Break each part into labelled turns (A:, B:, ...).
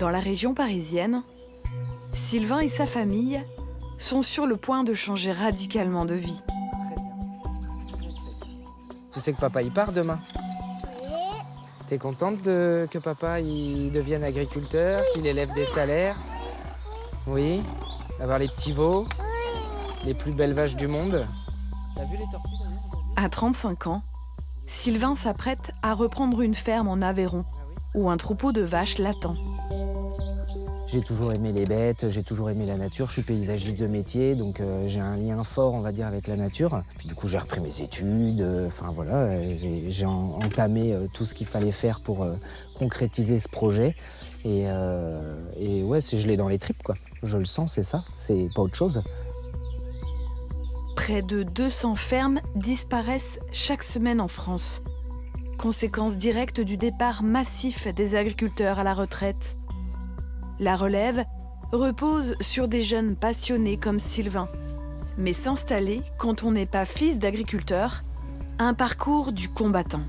A: Dans la région parisienne, Sylvain et sa famille sont sur le point de changer radicalement de vie.
B: Tu sais que papa il part demain? T'es contente que papa il devienne agriculteur, qu'il élève des salaires? Oui. Avoir les petits veaux, les plus belles vaches du monde. T'as vu les tortues d'ailleurs aujourd'hui?
A: À 35 ans, Sylvain s'apprête à reprendre une ferme en Aveyron, où un troupeau de vaches l'attend.
B: J'ai toujours aimé les bêtes, j'ai toujours aimé la nature. Je suis paysagiste de métier, donc j'ai un lien fort, on va dire, avec la nature. Puis du coup, j'ai repris mes études. Enfin voilà, j'ai entamé tout ce qu'il fallait faire pour concrétiser ce projet. Et ouais, je l'ai dans les tripes, quoi. Je le sens, c'est ça. C'est pas autre chose.
A: Près de 200 fermes disparaissent chaque semaine en France. Conséquence directe du départ massif des agriculteurs à la retraite. La relève repose sur des jeunes passionnés comme Sylvain. Mais s'installer, quand on n'est pas fils d'agriculteur, un parcours du combattant.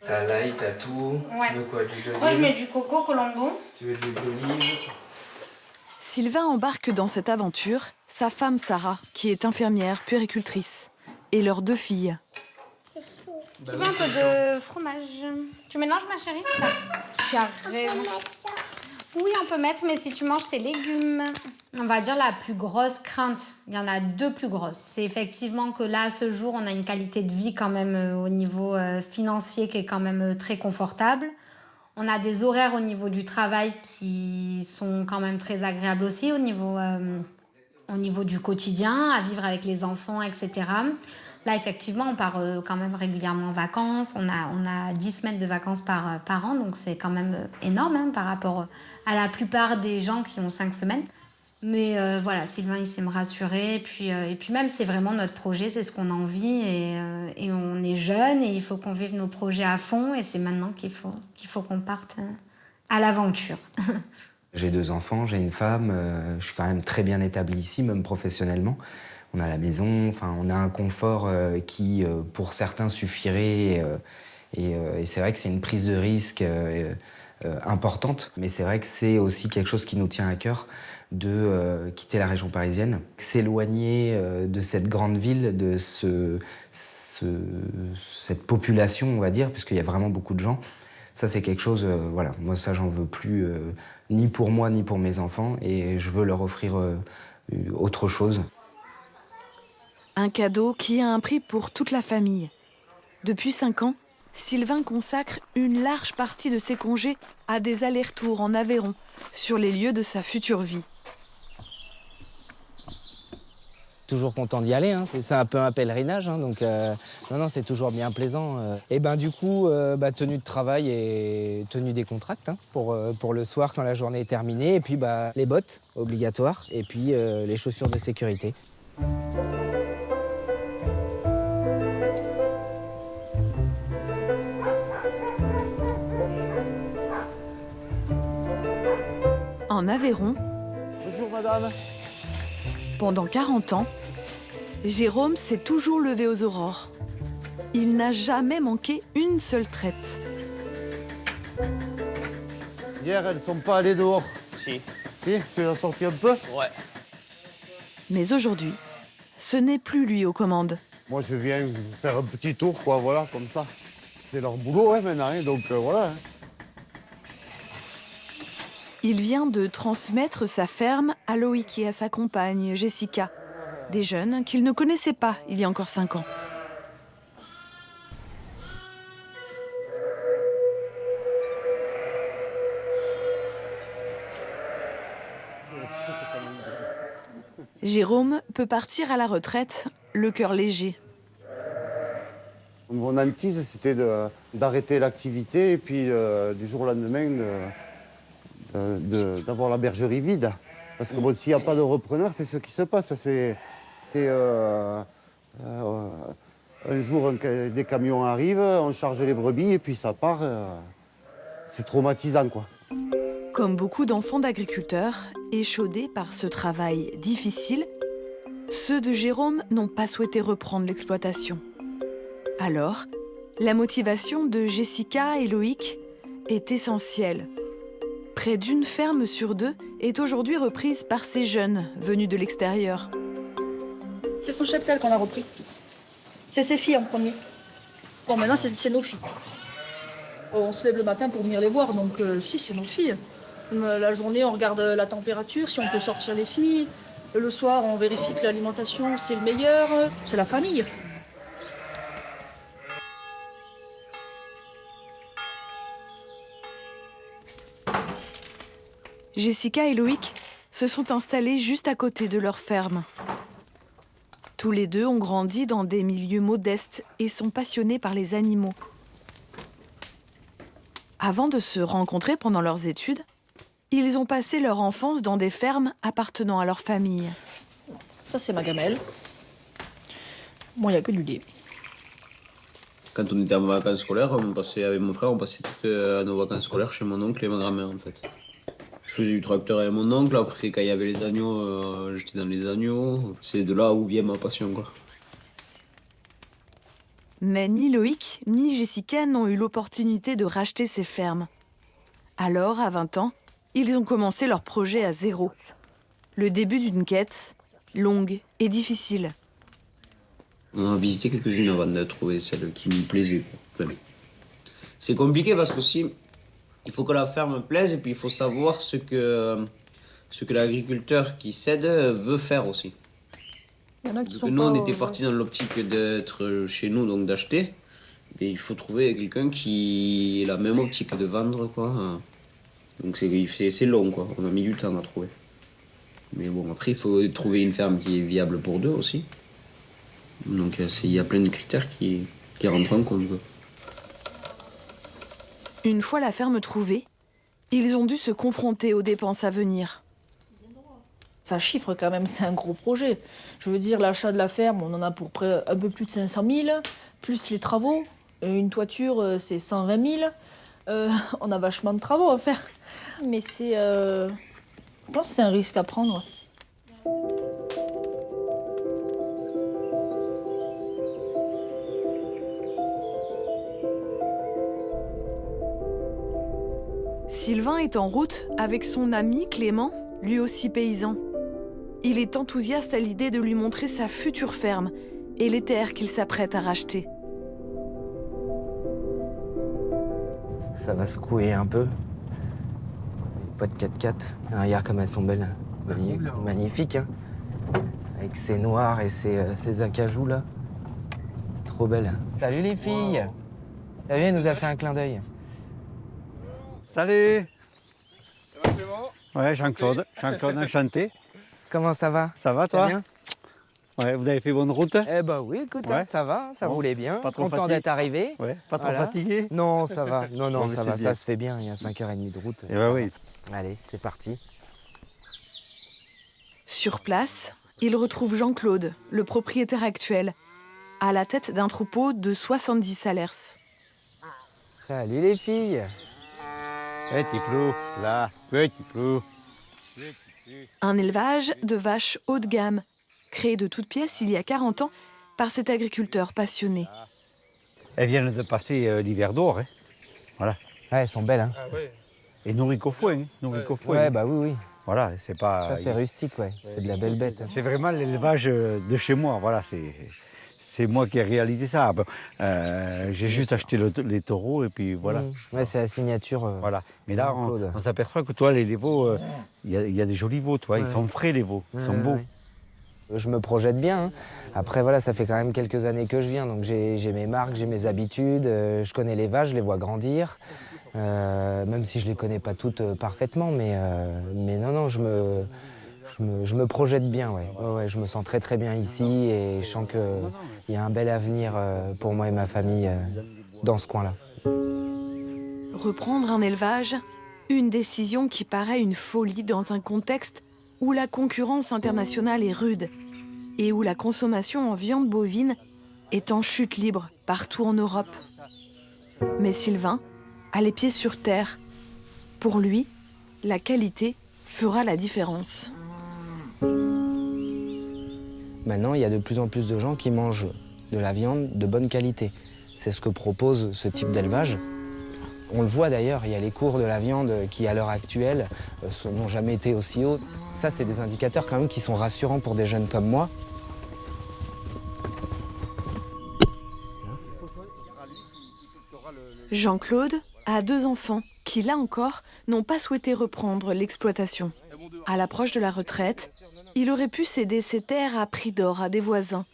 B: T'as l'ail, t'as tout.
C: Ouais.
B: Tu veux quoi, du d'olive?
C: Moi, je mets du coco Colombo.
B: Tu veux de l'huile d'olive?
A: Sylvain embarque dans cette aventure sa femme Sarah, qui est infirmière puéricultrice, et leurs 2 filles.
C: Tu veux un peu de fromage? Tu mélanges, ma chérie? Tu as raison. Oui, on peut mettre, mais si tu manges tes légumes. On va dire la plus grosse crainte. Il y en a 2 plus grosses. C'est effectivement que là, à ce jour, on a une qualité de vie quand même au niveau financier qui est quand même très confortable. On a des horaires au niveau du travail qui sont quand même très agréables aussi au niveau du quotidien, à vivre avec les enfants, etc. Là, effectivement, on part quand même régulièrement en vacances. On a 10 semaines de vacances par an, donc c'est quand même énorme hein, par rapport à la plupart des gens qui ont 5 semaines. Mais voilà, Sylvain, il sait me rassurer. Et puis même, c'est vraiment notre projet, c'est ce qu'on a envie. Et on est jeunes et il faut qu'on vive nos projets à fond. Et c'est maintenant qu'il faut qu'on parte à l'aventure.
B: J'ai 2 enfants, j'ai une femme. Je suis quand même très bien établi ici, même professionnellement. On a la maison, enfin, on a un confort qui, pour certains, suffirait. Et c'est vrai que c'est une prise de risque importante. Mais c'est vrai que c'est aussi quelque chose qui nous tient à cœur de quitter la région parisienne, s'éloigner de cette grande ville, de cette population, on va dire, puisqu'il y a vraiment beaucoup de gens. Ça, c'est quelque chose, voilà, moi, ça, j'en veux plus, ni pour moi, ni pour mes enfants, et je veux leur offrir autre chose.
A: Un cadeau qui a un prix pour toute la famille. Depuis 5 ans, Sylvain consacre une large partie de ses congés à des allers-retours en Aveyron, sur les lieux de sa future vie.
B: Toujours content d'y aller, hein. C'est un peu un pèlerinage, hein, donc non, c'est toujours bien plaisant. Et ben du coup, tenue de travail et tenue décontracte hein, pour le soir quand la journée est terminée. Et puis les bottes obligatoires et puis les chaussures de sécurité.
A: En Aveyron,
D: Bonjour madame.
A: pendant 40 ans, Jérôme s'est toujours levé aux aurores. Il n'a jamais manqué une seule traite.
D: Hier, elles sont pas allées dehors.
E: Si.
D: Si, tu les as sorties un peu?
E: Ouais.
A: Mais aujourd'hui, ce n'est plus lui aux commandes.
D: Moi, je viens faire un petit tour, quoi, voilà, comme ça. C'est leur boulot, hein, maintenant, hein, donc voilà. Hein.
A: Il vient de transmettre sa ferme à Loïc et à sa compagne, Jessica. Des jeunes qu'il ne connaissait pas il y a encore 5 ans. Jérôme peut partir à la retraite, le cœur léger.
D: Mon hantise, c'était d'arrêter l'activité et puis du jour au lendemain d'avoir la bergerie vide. Parce que bon, s'il n'y a pas de repreneur, c'est ce qui se passe. Un jour, des camions arrivent, on charge les brebis et puis ça part. C'est traumatisant, quoi.
A: Comme beaucoup d'enfants d'agriculteurs, échaudés par ce travail difficile, ceux de Jérôme n'ont pas souhaité reprendre l'exploitation. Alors, la motivation de Jessica et Loïc est essentielle. Près d'une ferme sur 2 est aujourd'hui reprise par ces jeunes venus de l'extérieur.
E: C'est son cheptel qu'on a repris. C'est ses filles en premier. Bon, maintenant, c'est nos filles. On se lève le matin pour venir les voir, donc si, c'est nos filles. La journée, on regarde la température, si on peut sortir les filles. Le soir, on vérifie que l'alimentation, c'est le meilleur. C'est la famille.
A: Jessica et Loïc se sont installés juste à côté de leur ferme. Tous les deux ont grandi dans des milieux modestes et sont passionnés par les animaux. Avant de se rencontrer pendant leurs études, ils ont passé leur enfance dans des fermes appartenant à leur famille.
E: Ça, c'est ma gamelle. Moi, il n'y a que du lait.
F: Quand on était en vacances scolaires, avec mon frère, on passait toutes nos vacances scolaires chez mon oncle et ma grand-mère, en fait. Je faisais du tracteur avec mon oncle, après quand il y avait les agneaux, j'étais dans les agneaux. C'est de là où vient ma passion, quoi.
A: Mais ni Loïc ni Jessica n'ont eu l'opportunité de racheter ces fermes. Alors, à 20 ans, ils ont commencé leur projet à zéro. Le début d'une quête longue et difficile.
F: On a visité quelques-unes avant de trouver celle qui nous plaisait. Enfin, c'est compliqué parce que il faut que la ferme plaise et puis il faut savoir ce que l'agriculteur qui cède veut faire aussi.
E: Il y en a qui sont
F: Nous, on
E: pas,
F: était partis dans l'optique d'être chez nous, donc d'acheter. Et il faut trouver quelqu'un qui ait la même optique de vendre, quoi. Donc c'est long, quoi. On a mis du temps à trouver. Mais bon, après, il faut trouver une ferme qui est viable pour deux aussi. Donc il y a plein de critères qui rentrent en compte, quoi.
A: Une fois la ferme trouvée, ils ont dû se confronter aux dépenses à venir.
E: Ça chiffre quand même, c'est un gros projet. Je veux dire, l'achat de la ferme, on en a pour près un peu plus de 500 000, plus les travaux. Une toiture, c'est 120 000. On a vachement de travaux à faire. Mais je pense que c'est un risque à prendre.
A: Sylvain est en route avec son ami Clément, lui aussi paysan. Il est enthousiaste à l'idée de lui montrer sa future ferme et les terres qu'il s'apprête à racheter.
B: Ça va secouer un peu. Pas de 4x4. Regarde comme elles sont belles. Magnifique, hein. Avec ses noirs et ses acajou là. Trop belle. Salut les filles. T'as vu, elle nous a fait un clin d'œil.
D: Salut.
G: Ça va Clément ?
D: Ouais, Jean-Claude. Jean-Claude, enchanté.
B: Comment ça va?
D: Ça va,
B: Ça
D: toi?
B: bien?
D: Ouais, vous avez fait bonne route?
B: Eh ben oui, écoute,
D: Ouais.
B: hein, ça va, ça
D: Bon,
B: roulait bien.
D: pas trop
B: Content
D: fatigué.
B: d'être arrivé.
D: Ouais, pas trop
B: Voilà.
D: fatigué?
B: Non, ça va. Non,
D: Bon, mais
B: ça
D: c'est
B: va,
D: bien.
B: ça se fait bien. Il y a 5h30 de route.
D: Eh ben oui.
B: Allez, c'est parti.
A: Sur place, il retrouve Jean-Claude, le propriétaire actuel, à la tête d'un troupeau de 70 salers.
B: Salut les filles.
D: Petit Clou, là, petit Clou.
A: Un élevage de vaches haut de gamme, créé de toutes pièces il y a 40 ans par cet agriculteur passionné.
D: Elles viennent de passer l'hiver d'or, hein. Voilà.
B: Ouais, elles sont belles, hein.
G: Ah ouais.
D: Et nourries qu'au foin, hein. Nourries qu'au foin.
B: Ouais, bah oui, oui.
D: Voilà, c'est pas...
B: Ça, c'est rustique, ouais. C'est de la belle bête. hein.
D: C'est vraiment l'élevage de chez moi, voilà, c'est moi qui ai réalisé ça. Bon, j'ai juste acheté les taureaux et puis voilà.
B: Ouais, c'est la signature.
D: Voilà. Mais là,
B: Jean-Claude.
D: on s'aperçoit que toi, les veaux, il y a des jolis veaux, toi. Ils
B: Ouais.
D: sont frais, les veaux. Ils sont
B: Ouais,
D: beaux.
B: ouais. Je me projette bien. hein. Après, voilà, ça fait quand même quelques années que je viens, donc j'ai mes marques, j'ai mes habitudes. Je connais les vaches, je les vois grandir. Même si je les connais pas toutes parfaitement, mais non, je me projette bien, ouais. Ouais, je me sens très très bien ici et je sens qu'il y a un bel avenir pour moi et ma famille dans ce coin-là.
A: Reprendre un élevage, une décision qui paraît une folie dans un contexte où la concurrence internationale est rude et où la consommation en viande bovine est en chute libre partout en Europe. Mais Sylvain a les pieds sur terre. Pour lui, la qualité fera la différence.
B: Maintenant, il y a de plus en plus de gens qui mangent de la viande de bonne qualité. C'est ce que propose ce type d'élevage. On le voit d'ailleurs, il y a les cours de la viande qui, à l'heure actuelle, n'ont jamais été aussi hauts. Ça, c'est des indicateurs quand même qui sont rassurants pour des jeunes comme moi.
A: Jean-Claude a 2 enfants qui, là encore, n'ont pas souhaité reprendre l'exploitation. À l'approche de la retraite, il aurait pu céder ses terres à prix d'or à des voisins.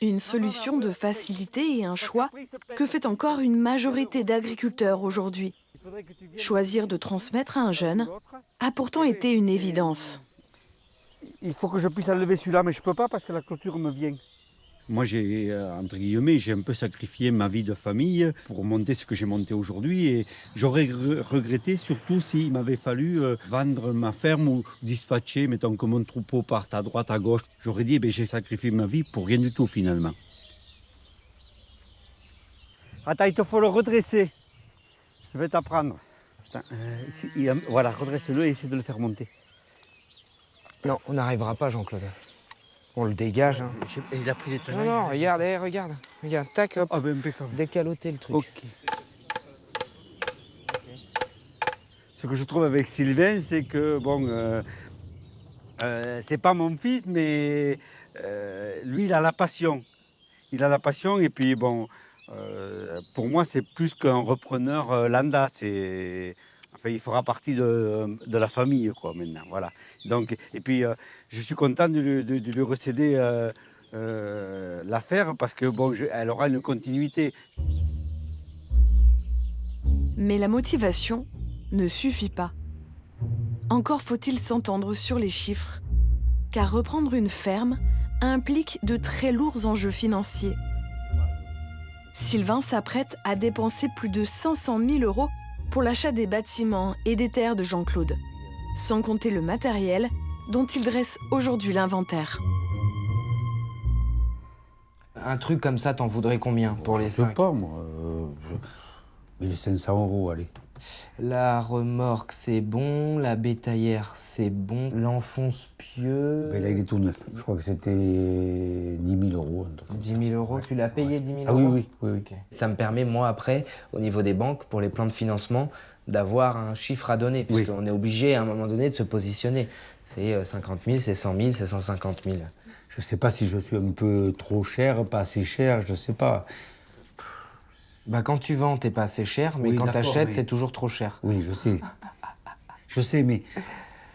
A: Une solution de facilité et un choix que fait encore une majorité d'agriculteurs aujourd'hui. Choisir de transmettre à un jeune a pourtant été une évidence.
D: Il faut que je puisse enlever celui-là, mais je ne peux pas parce que la clôture me vient. Moi, j'ai, entre guillemets, j'ai un peu sacrifié ma vie de famille pour monter ce que j'ai monté aujourd'hui. Et j'aurais regretté, surtout s'il m'avait fallu vendre ma ferme ou dispatcher, mettons que mon troupeau parte à droite, à gauche. J'aurais dit, j'ai sacrifié ma vie pour rien du tout, finalement. Attends, il te faut le redresser. Je vais t'apprendre. Voilà, redresse-le et essaie de le faire monter.
B: Non, on n'arrivera pas, Jean-Claude. On le dégage. Hein.
D: Il a pris les tenailles.
B: Non, regarde, regarde. Regarde, tac, hop.
D: Ah ben impeccable.
B: Décaloter le truc.
D: Ok. Ce que je trouve avec Sylvain, c'est que, bon, c'est pas mon fils, mais lui, il a la passion. Il a la passion et puis, bon, pour moi, c'est plus qu'un repreneur lambda. Enfin, il fera partie de la famille, quoi, maintenant. Voilà. Donc, et puis, je suis content de lui recéder l'affaire parce que, bon, elle aura une continuité.
A: Mais la motivation ne suffit pas. Encore faut-il s'entendre sur les chiffres, car reprendre une ferme implique de très lourds enjeux financiers. Sylvain s'apprête à dépenser plus de 500 000 € pour l'achat des bâtiments et des terres de Jean-Claude, sans compter le matériel dont il dresse aujourd'hui l'inventaire.
B: Un truc comme ça, t'en voudrais combien pour les 5?
D: Je sais pas, moi. 1500 €, allez.
B: La remorque, c'est bon. La bétaillère, c'est bon. L'enfonce pieux.
D: Ben là, il est tout neuf. Je crois que c'était 10 000 €.
B: 10 000 €, tu l'as payé 10 000 €?
D: Ah oui.
B: Okay. Ça me permet, moi, après, au niveau des banques, pour les plans de financement, d'avoir un chiffre à donner. Puisqu'on est obligé, à un moment donné, de se positionner. C'est 50 000, c'est 100 000, c'est 150 000.
D: Je sais pas si je suis un peu trop cher, pas assez cher, je sais pas.
B: Bah, quand tu vends, t'es pas assez cher, mais quand t'achètes, c'est toujours trop cher.
D: Oui, je sais. Je sais, mais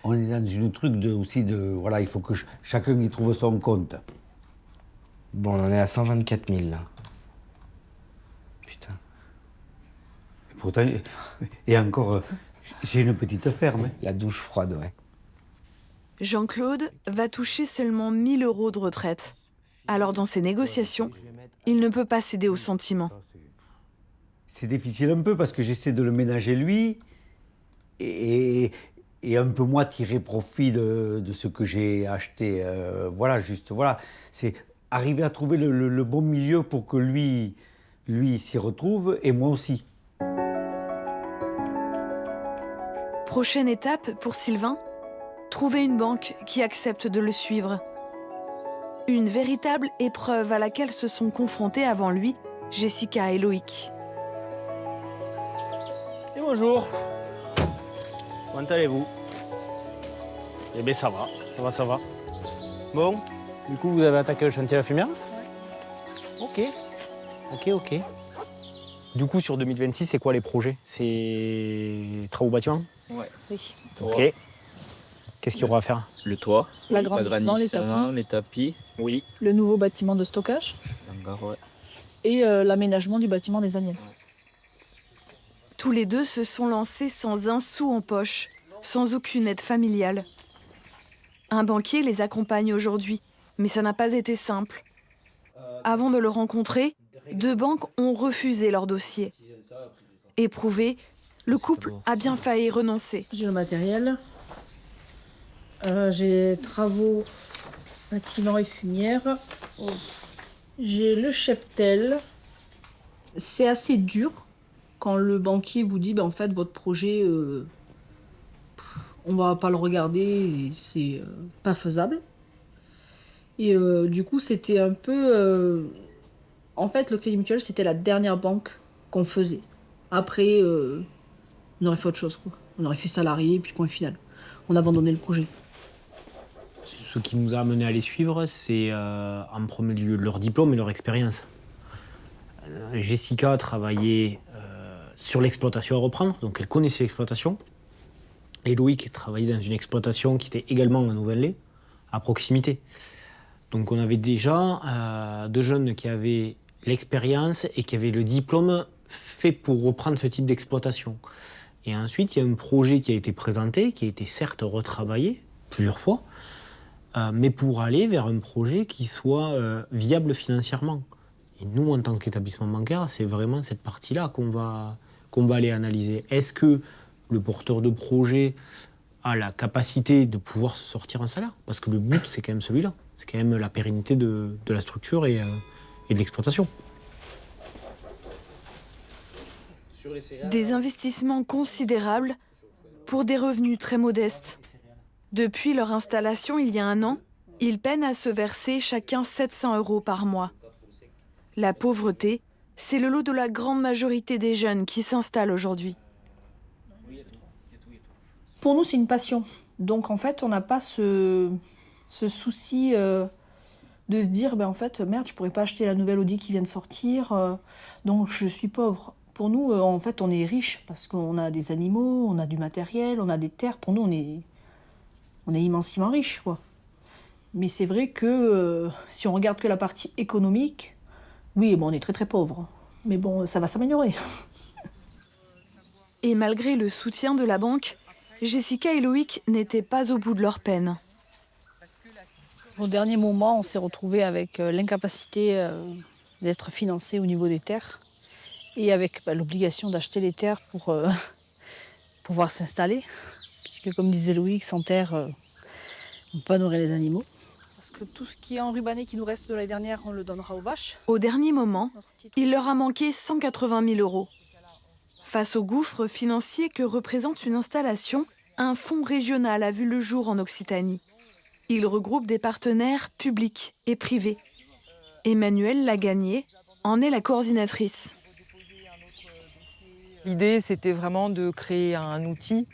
D: on est dans une truc aussi de... Voilà, il faut que chacun y trouve son compte.
B: Bon, on en est à 124 000, là. Putain.
D: Et pourtant, et encore, j'ai une petite ferme. Hein.
B: La douche froide, ouais.
A: Jean-Claude va toucher seulement 1 000 € de retraite. Alors dans ces négociations, il ne peut pas céder aux sentiments.
D: C'est difficile un peu parce que j'essaie de le ménager lui et un peu moi tirer profit de ce que j'ai acheté. Voilà, juste, voilà. C'est arriver à trouver le bon milieu pour que lui s'y retrouve et moi aussi.
A: Prochaine étape pour Sylvain, trouver une banque qui accepte de le suivre. Une véritable épreuve à laquelle se sont confrontés avant lui Jessica et Loïc.
H: Et bonjour. Comment allez-vous? Eh bien ça va. Bon, du coup vous avez attaqué le chantier à la fumière? Ok. Du coup sur 2026, c'est quoi les projets? C'est travaux bâtiments?
F: Ouais.
E: Oui.
H: Ok. Qu'est-ce qu'il y aura à faire?
F: Le toit,
E: L'agrandissement, les
F: l'agrandissement,
E: tapis,
F: les tapis.
H: Oui.
E: le nouveau bâtiment de stockage
F: Encore, ouais.
E: et l'aménagement du bâtiment des Agnelles.
A: Tous les deux se sont lancés sans un sou en poche, sans aucune aide familiale. Un banquier les accompagne aujourd'hui, mais ça n'a pas été simple. Avant de le rencontrer, 2 banques ont refusé leur dossier. Éprouvé, le couple a bien failli renoncer.
E: J'ai le matériel. J'ai travaux, bâtiments et fumières. J'ai le cheptel. C'est assez dur quand le banquier vous dit, en fait, votre projet, on va pas le regarder, et c'est pas faisable. Et du coup, c'était un peu... en fait, le Crédit Mutuel, c'était la dernière banque qu'on faisait. Après, on aurait fait autre chose, quoi. On aurait fait salarié, puis point final. On a abandonné le projet.
H: Ce qui nous a amené à les suivre, c'est en premier lieu leur diplôme et leur expérience. Jessica travaillait sur l'exploitation à reprendre, donc elle connaissait l'exploitation. Et Loïc travaillait dans une exploitation qui était également à Nouvelle-Lay, à proximité. Donc on avait déjà 2 jeunes qui avaient l'expérience et qui avaient le diplôme fait pour reprendre ce type d'exploitation. Et ensuite, il y a un projet qui a été présenté, qui a été certes retravaillé plusieurs fois, mais pour aller vers un projet qui soit viable financièrement. Et nous, en tant qu'établissement bancaire, c'est vraiment cette partie-là qu'on va aller analyser. Est-ce que le porteur de projet a la capacité de pouvoir se sortir un salaire? Parce que le but, c'est quand même celui-là. C'est quand même la pérennité de la structure et de l'exploitation.
A: Des investissements considérables pour des revenus très modestes. Depuis leur installation il y a 1 an, ils peinent à se verser chacun 700 € par mois. La pauvreté, c'est le lot de la grande majorité des jeunes qui s'installent aujourd'hui.
E: Pour nous, c'est une passion. Donc, en fait, on n'a pas ce souci de se dire, en fait, merde, je pourrais pas acheter la nouvelle Audi qui vient de sortir, donc je suis pauvre. Pour nous, en fait, on est riche parce qu'on a des animaux, on a du matériel, on a des terres. Pour nous, on est immensément riche, quoi. Mais c'est vrai que si on regarde que la partie économique, oui, on est très très pauvre. Mais bon, ça va s'améliorer.
A: Et malgré le soutien de la banque, Jessica et Loïc n'étaient pas au bout de leur peine.
E: Au dernier moment, on s'est retrouvés avec l'incapacité d'être financés au niveau des terres et avec l'obligation d'acheter les terres pour pouvoir s'installer. Puisque, comme disait Loïc, sans terre, on ne peut pas nourrir les animaux. Parce que tout ce qui est enrubanné qui nous reste de l'année dernière, on le donnera aux vaches.
A: Au dernier moment, il leur a manqué 180 000 €. Face au gouffre financier que représente une installation, un fonds régional a vu le jour en Occitanie. Il regroupe des partenaires publics et privés. Emmanuelle Lagagné en est la coordinatrice.
I: L'idée, c'était vraiment de créer un outil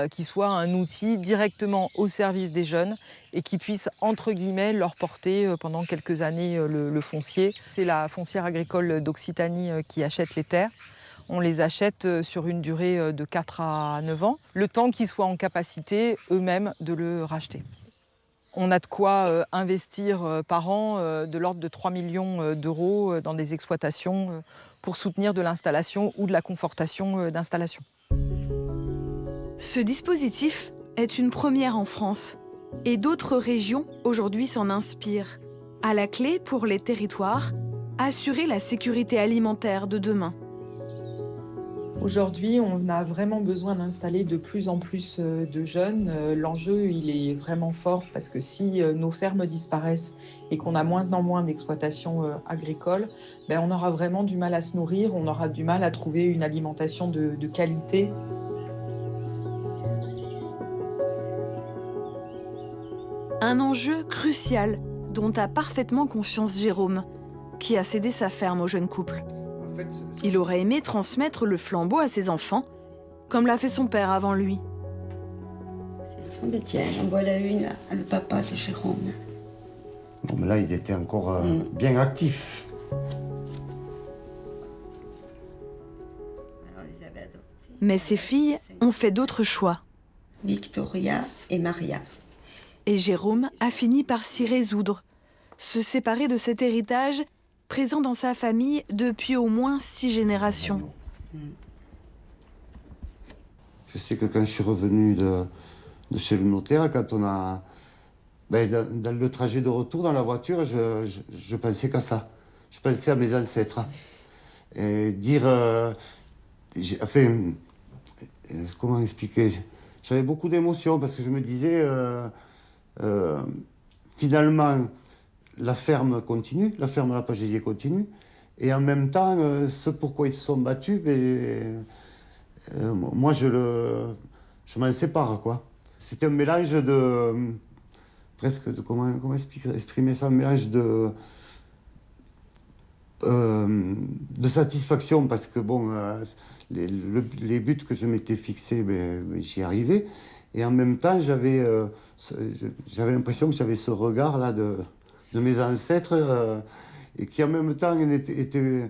I: qui soit un outil directement au service des jeunes et qui puisse, entre guillemets, leur porter pendant quelques années le foncier. C'est la foncière agricole d'Occitanie qui achète les terres. On les achète sur une durée de 4 à 9 ans, le temps qu'ils soient en capacité eux-mêmes de le racheter. On a de quoi investir par an de l'ordre de 3 millions d'euros dans des exploitations pour soutenir de l'installation ou de la confortation d'installation.
A: Ce dispositif est une première en France et d'autres régions aujourd'hui s'en inspirent. À la clé pour les territoires, assurer la sécurité alimentaire de demain.
J: Aujourd'hui, on a vraiment besoin d'installer de plus en plus de jeunes. L'enjeu, il est vraiment fort parce que si nos fermes disparaissent et qu'on a moins en moins d'exploitations agricoles, on aura vraiment du mal à se nourrir, on aura du mal à trouver une alimentation de qualité.
A: Un enjeu crucial dont a parfaitement conscience Jérôme, qui a cédé sa ferme au jeune couple. Il aurait aimé transmettre le flambeau à ses enfants, comme l'a fait son père avant lui.
K: Tiens, en voilà une, le papa de Jérôme.
L: Bon, mais là, il était encore bien actif.
A: Mais ses filles ont fait d'autres choix.
K: Victoria et Maria.
A: Et Jérôme a fini par s'y résoudre, se séparer de cet héritage présent dans sa famille depuis au moins 6 générations.
L: Je sais que quand je suis revenu de chez le notaire, quand on a... dans le trajet de retour dans la voiture, je pensais qu'à ça. Je pensais à mes ancêtres. Et dire... comment expliquer? J'avais beaucoup d'émotions parce que je me disais... finalement, la ferme continue, la ferme à la Pagésier continue. Et en même temps, ce pourquoi ils se sont battus, moi je m'en sépare, quoi. C'est un mélange de... presque de... Comment exprimer ça? Un mélange de satisfaction, parce que bon, les buts que je m'étais fixés, j'y arrivais. Et en même temps, j'avais l'impression que j'avais ce regard-là de mes ancêtres, et qui en même temps était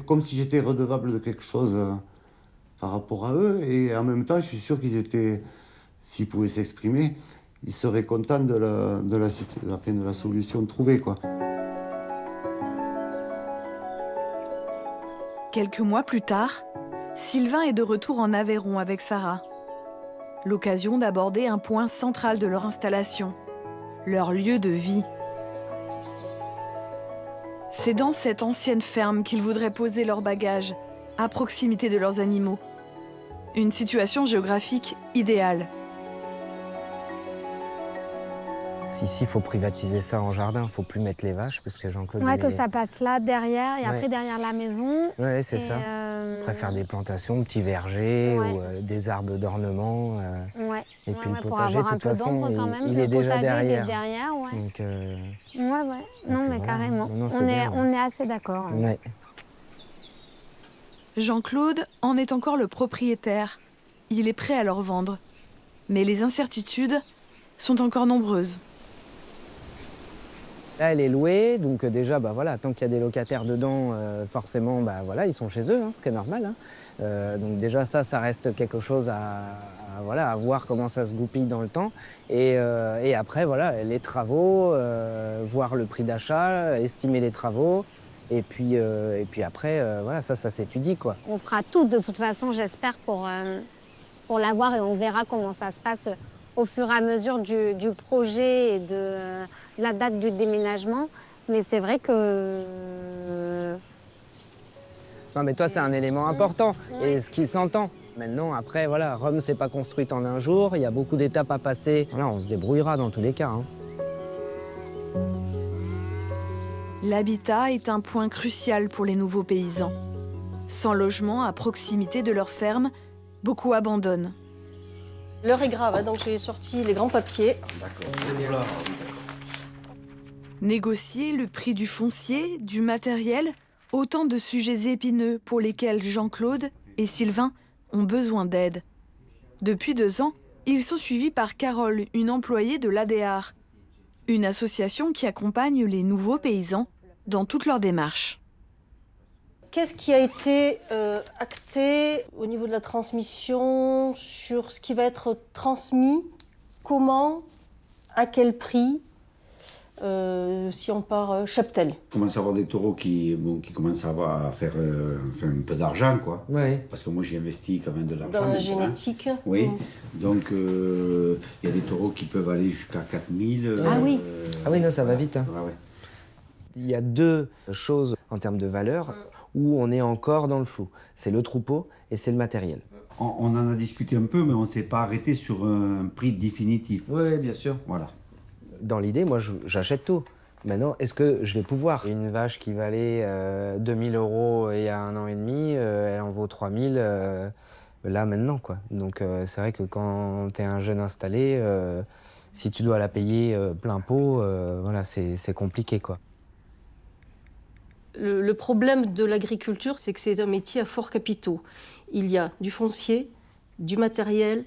L: comme si j'étais redevable de quelque chose par rapport à eux. Et en même temps, je suis sûr qu'ils étaient, s'ils pouvaient s'exprimer, ils seraient contents de la solution trouvée, quoi.
A: Quelques mois plus tard, Sylvain est de retour en Aveyron avec Sarah. L'occasion d'aborder un point central de leur installation, leur lieu de vie. C'est dans cette ancienne ferme qu'ils voudraient poser leurs bagages, à proximité de leurs animaux. Une situation géographique idéale.
B: Ici, il faut privatiser ça en jardin, il ne faut plus mettre les vaches, parce que Jean-Claude...
C: Ouais, que ça passe là, derrière, et
B: Ouais.
C: après derrière la maison.
B: Oui, c'est ça. On préfère des plantations, petits vergers,
C: Ouais.
B: ou des arbres d'ornement.
C: Ouais.
B: Et puis le
C: pour
B: potager, de
C: avoir un
B: toute
C: peu
B: façon,
C: d'ombre quand même.
B: il
C: Le
B: est déjà
C: potager, il est
B: derrière.
C: derrière, ouais.
B: Donc,
C: Ouais. Non, mais
B: voilà.
C: carrément.
B: Non, c'est
C: on, est,
B: bien,
C: on est assez d'accord.
B: ouais.
A: Jean-Claude en est encore le propriétaire. Il est prêt à leur vendre. Mais les incertitudes sont encore nombreuses.
B: Là, elle est louée, donc déjà, voilà, tant qu'il y a des locataires dedans, forcément, voilà, ils sont chez eux, ce qui est normal. Donc déjà, ça reste quelque chose à voir comment ça se goupille dans le temps. Et après, voilà, les travaux, voir le prix d'achat, estimer les travaux. Et puis après, voilà, ça s'étudie, quoi.
C: On fera tout de toute façon, j'espère, pour l'avoir, et on verra comment ça se passe au fur et à mesure du projet et de la date du déménagement. Mais c'est vrai que...
B: Non, mais toi, c'est un élément important, et ce qui s'entend. Maintenant, après, voilà, Rome, c'est pas construite en un jour, il y a beaucoup d'étapes à passer. Voilà, on se débrouillera dans tous les cas.
A: L'habitat est un point crucial pour les nouveaux paysans. Sans logement à proximité de leur ferme, beaucoup abandonnent.
E: L'heure est grave, donc j'ai sorti les grands papiers.
A: Négocier le prix du foncier, du matériel, autant de sujets épineux pour lesquels Jean-Claude et Sylvain ont besoin d'aide. Depuis 2 ans, ils sont suivis par Carole, une employée de l'ADEAR, une association qui accompagne les nouveaux paysans dans toutes leurs démarches.
E: Qu'est-ce qui a été acté au niveau de la transmission, sur ce qui va être transmis, comment, à quel prix, si on part cheptel?
D: On commence à avoir des taureaux qui commencent à faire un peu d'argent, quoi.
B: Ouais.
D: Parce que moi, j'ai investi quand même de l'argent.
E: Dans la
D: maintenant.
E: génétique.
D: Oui. Donc, il y a des taureaux qui peuvent aller jusqu'à 4000.
E: Ah oui.
B: Ah oui, non, ça va vite.
D: Ouais.
B: Il y a 2 choses en termes de valeur où on est encore dans le flou. C'est le troupeau et c'est le matériel.
D: On en a discuté un peu, mais on ne s'est pas arrêté sur un prix définitif.
B: Oui, bien sûr.
D: Voilà.
B: Dans l'idée, moi, j'achète tout. Maintenant, est-ce que je vais pouvoir? Une vache qui valait 2000 € il y a 1 an et demi, elle en vaut 3000 là, maintenant, quoi. Donc, c'est vrai que quand tu es un jeune installé, si tu dois la payer plein pot, voilà, c'est compliqué, quoi.
E: Le problème de l'agriculture, c'est que c'est un métier à forts capitaux. Il y a du foncier, du matériel,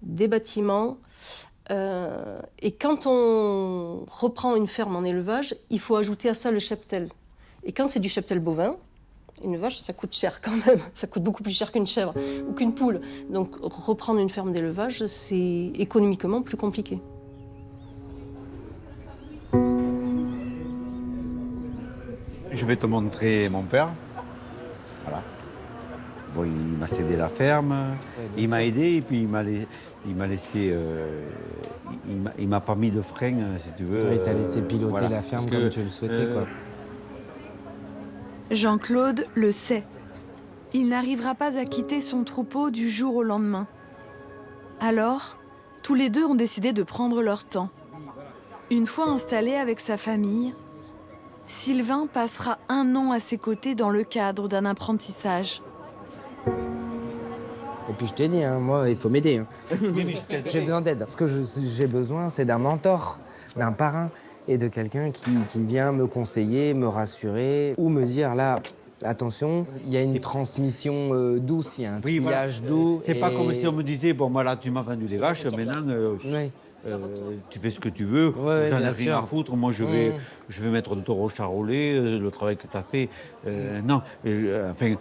E: des bâtiments. Et quand on reprend une ferme en élevage, il faut ajouter à ça le cheptel. Et quand c'est du cheptel bovin, une vache, ça coûte cher quand même. Ça coûte beaucoup plus cher qu'une chèvre ou qu'une poule. Donc reprendre une ferme d'élevage, c'est économiquement plus compliqué.
D: Je vais te montrer mon père. Voilà. Bon, il m'a cédé la ferme, il m'a aidé et puis il m'a laissé. Il m'a pas mis de frein, si tu veux.
B: Il t'a laissé piloter
D: voilà.
B: la ferme
D: Parce que,
B: comme tu le souhaitais, quoi.
A: Jean-Claude le sait. Il n'arrivera pas à quitter son troupeau du jour au lendemain. Alors, tous les deux ont décidé de prendre leur temps. Une fois installé avec sa famille, Sylvain passera 1 an à ses côtés dans le cadre d'un apprentissage.
B: Et puis je t'ai dit, hein, moi, il faut m'aider. Hein. J'ai besoin d'aide. Ce que j'ai besoin, c'est d'un mentor, d'un parrain et de quelqu'un qui vient me conseiller, me rassurer ou me dire là, attention, il y a une transmission douce, il y a un triage doux.
D: C'est pas comme si on me disait, bon, moi là, tu m'as vendu des vaches, maintenant, tu fais ce que tu veux, j'en ai rien à foutre, moi je vais mettre le taureau charolais, le travail que tu as fait. Non, enfin...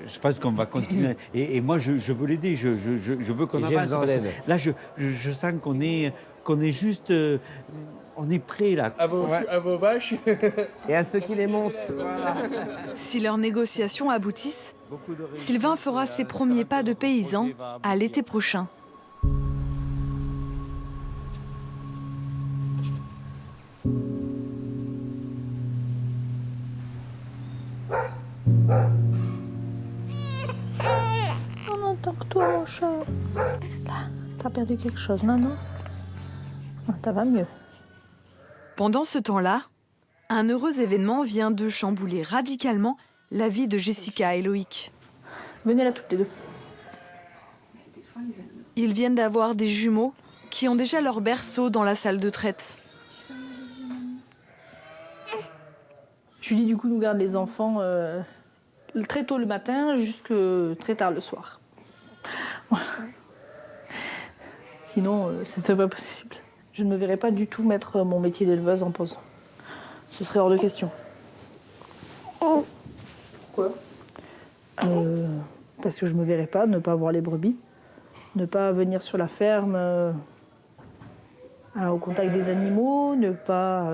D: Je pense qu'on va continuer. Et moi, je veux l'aider. Je veux qu'on avance.
B: J'ai besoin d'aide.
D: Là, je sens qu'on est juste... on est prêt, là.
G: À vos vaches.
B: Et à ceux qui les montent. Voilà.
A: Si leurs négociations aboutissent, Sylvain fera ses premiers pas de paysan à l'été prochain.
E: On entend que toi, mon chat. Là, t'as perdu quelque chose maintenant? Ça va mieux.
A: Pendant ce temps-là, un heureux événement vient de chambouler radicalement la vie de Jessica et Loïc.
E: Venez là toutes les deux.
A: Ils viennent d'avoir des jumeaux qui ont déjà leur berceau dans la salle de traite.
E: Julie, du coup, nous garde les enfants très tôt le matin jusque très tard le soir. Voilà. Sinon, c'est pas possible. Je ne me verrais pas du tout mettre mon métier d'éleveuse en pause. Ce serait hors de question. Quoi? Parce que je me verrais pas ne pas avoir les brebis, ne pas venir sur la ferme au contact des animaux, ne pas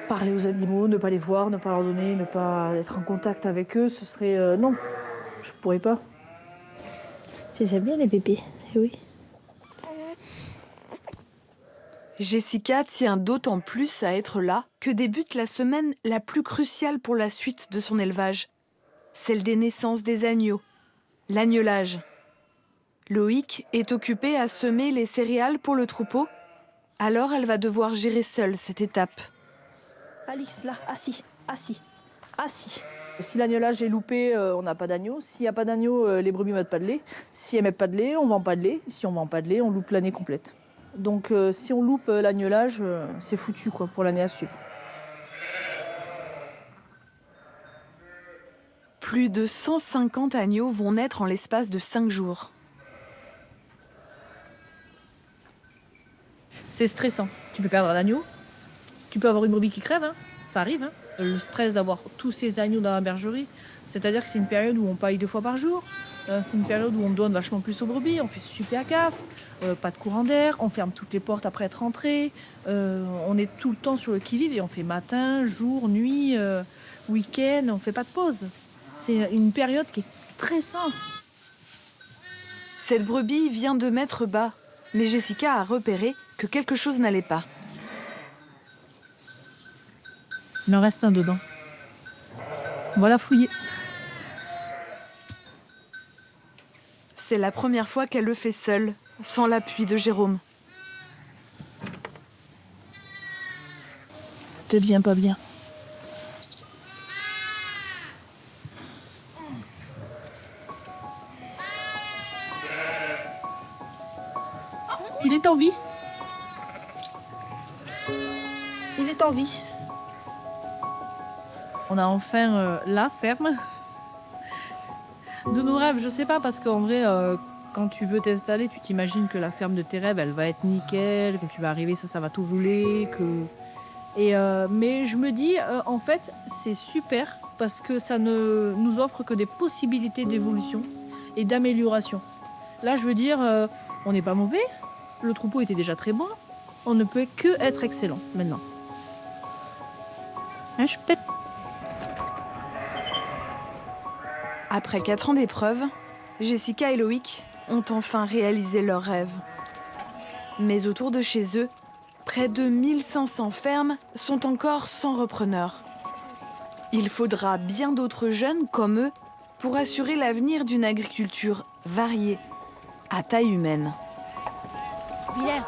E: parler aux animaux, ne pas les voir, ne pas leur donner, ne pas être en contact avec eux. Ce serait... non, je pourrais pas. C'est bien les bébés, eh oui.
A: Jessica tient d'autant plus à être là que débute la semaine la plus cruciale pour la suite de son élevage, celle des naissances des agneaux, l'agnelage. Loïc est occupé à semer les céréales pour le troupeau, alors elle va devoir gérer seule cette étape.
E: Alix, là, assis. Si l'agnelage est loupé, on n'a pas d'agneau. S'il n'y a pas d'agneau, les brebis ne mettent pas de lait. Si elles ne mettent pas de lait, on ne vend pas de lait. Si on ne vend pas de lait, on loupe l'année complète. Donc si on loupe l'agnelage, c'est foutu quoi, pour l'année à suivre.
A: Plus de 150 agneaux vont naître en l'espace de 5 jours.
E: C'est stressant. Tu peux perdre un agneau, tu peux avoir une brebis qui crève, hein. Ça arrive. Hein. Le stress d'avoir tous ces agneaux dans la bergerie, c'est-à-dire que c'est une période où on paille 2 fois par jour. C'est une période où on donne vachement plus aux brebis, on fait super gaffe, pas de courant d'air, on ferme toutes les portes après être rentré, on est tout le temps sur le qui-vive et on fait matin, jour, nuit, week-end, on fait pas de pause. C'est une période qui est stressante.
A: Cette brebis vient de mettre bas, mais Jessica a repéré que quelque chose n'allait pas.
E: Il en reste un dedans. On va la fouiller.
A: C'est la première fois qu'elle le fait seule, sans l'appui de Jérôme.
E: Te deviens pas bien. Il est en vie. Il est en vie. On a enfin la ferme de nos rêves. Je sais pas, parce qu'en vrai, quand tu veux t'installer, tu t'imagines que la ferme de tes rêves, elle va être nickel, que tu vas arriver, ça va tout rouler. Mais je me dis, en fait, c'est super parce que ça ne nous offre que des possibilités d'évolution et d'amélioration. Là, je veux dire, on n'est pas mauvais. Le troupeau était déjà très bon. On ne peut que être excellent maintenant. Hein,
A: Après 4 ans d'épreuve, Jessica et Loïc ont enfin réalisé leurs rêves. Mais autour de chez eux, près de 1500 fermes sont encore sans repreneur. Il faudra bien d'autres jeunes comme eux pour assurer l'avenir d'une agriculture variée, à taille humaine.
E: Viens.